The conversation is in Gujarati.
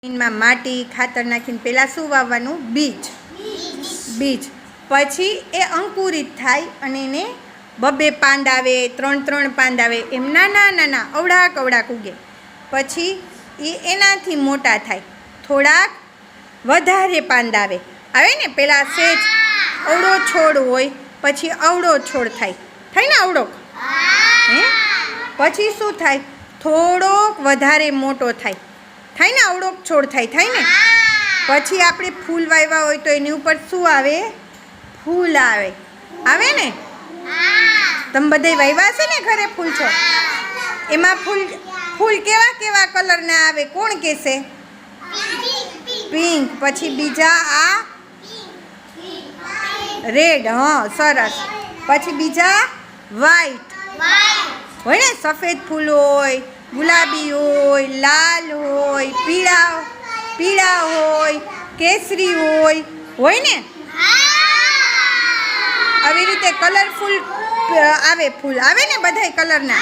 જમીનમાં માટી ખાતર નાખીને પહેલાં શું વાવવાનું? બીજ. પછી એ અંકુરિત થાય અને એને બબે પાંદ આવે, 3 પાંદ આવે, એમ નાના અવડાક ઉગે. પછી એ એનાથી મોટા થાય, થોડાક વધારે પાંદ આવે ને. પહેલાં સેજ અવળો છોડ હોય, પછી અવળો છોડ થાય ને અવળો. પછી શું થાય? થોડોક વધારે મોટો થાય ને અવળોક છોડ થાય ને. પછી આપણે ફૂલ વાવ્યા હોય તો એની ઉપર શું આવે? ફૂલ આવે ને. તમે બધાય વાવ્યા છે ને ઘરે ફૂલ છોડ? એમાં ફૂલ કેવા કલરના આવે? કોણ કહેશે? પિંક. પછી બીજા આ રેડ. સરસ. પછી બીજા વ્હાઈટ હોય ને. સફેદ ફૂલ હોય, ગુલાબી હોય, લાલ હોય, પીળા હોય, કેસરી હોય ને. આવી રીતે કલરફુલ આવે, ફૂલ આવે ને બધાય કલરના.